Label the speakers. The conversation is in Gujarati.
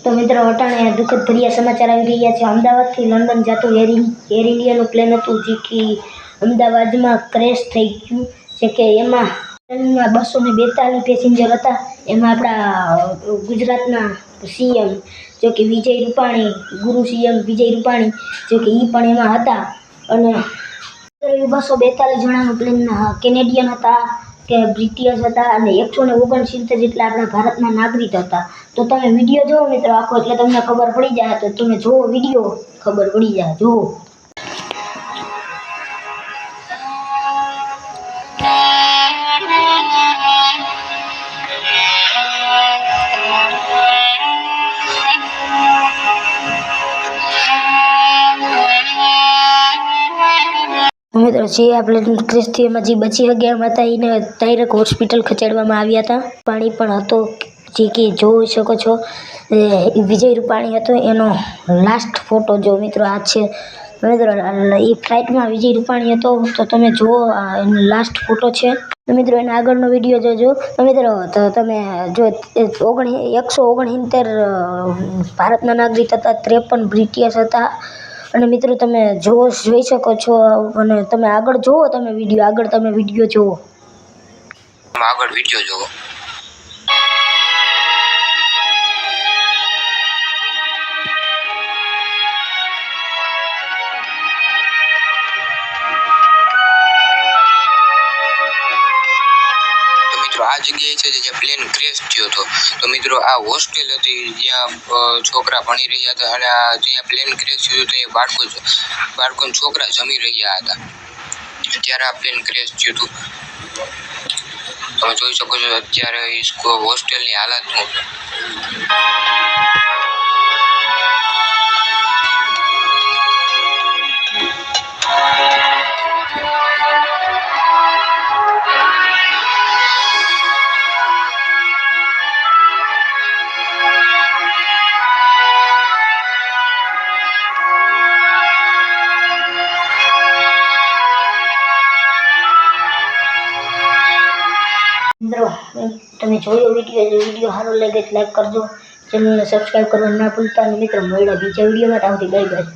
Speaker 1: તો મિત્રો અટાણે દુઃખદ ભર્યા સમાચાર આવી રહ્યા છે। અમદાવાદથી લંડન જતું એર ઇન્ડિયાનું પ્લેન હતું જે કે અમદાવાદમાં ક્રેશ થઈ ગયું છે કે એમાં 242 પેસેન્જર હતા। એમાં આપણા ગુજરાતના સીએમ જો કે વિજય રૂપાણી, ગુરુ સીએમ વિજય રૂપાણી જો કે એ પણ એમાં હતા। અને 242 જણાનું પ્લેન કેનેડિયન હતા કે બ્રિટિશ હતા અને 169 જેટલા આપણા ભારતના નાગરિક હતા। તો તમે વિડીયો જોવો મિત્રો આખો એટલે તમને ખબર પડી જાય। તો તમે જોવો વિડીયો, ખબર પડી જાય, જોવો। મિત્રો જે આ પ્લેન ક્રેશ થયું એમાં જે બચી ગયા હતા એને ડાયરેક્ટ હોસ્પિટલ ખસેડવામાં આવ્યા હતા। પાણી પણ હતો જે કે જોઈ શકો છો વિજય રૂપાણી હતો એનો લાસ્ટ ફોટો જો મિત્રો આ છે મિત્રો એ ફ્લાઇટમાં વિજય રૂપાણી હતો। તો તમે જુઓ એનો લાસ્ટ ફોટો છે। તો મિત્રો એના આગળનો વિડીયો જોજો। તો મિત્રો તો તમે જો 169 ભારતના નાગરિક હતા, 53 બ્રિટિશ હતા। અને મિત્રો તમે જોઈ શકો છો અને તમે આગળ જોવો, તમે વિડીયો જોવો।
Speaker 2: આ જગ્યાએ છે જ્યાં પ્લેન ક્રેશ થયો હતો। તો મિત્રો આ હોસ્ટેલ હતી જ્યાં છોકરા ભણી રહ્યા હતા અને આ જ્યાં પ્લેન ક્રેશ થયું હતું બાળકો છોકરા જમી રહ્યા હતા ત્યારે આ પ્લેન ક્રેશ થયું હતું। તમે જોઈ શકો છો અત્યારે હોસ્ટેલની હાલત શું છે।
Speaker 1: મિત્રો તમે જોયો વિડીયો સારો લાગે તો લાઈક કરજો, ચેનલને સબસ્ક્રાઈબ કરવાનું ના ભૂલતા। મિત્રો મળ્યા બીજા વિડીયોમાં, ત્યાંથી બાય બાય।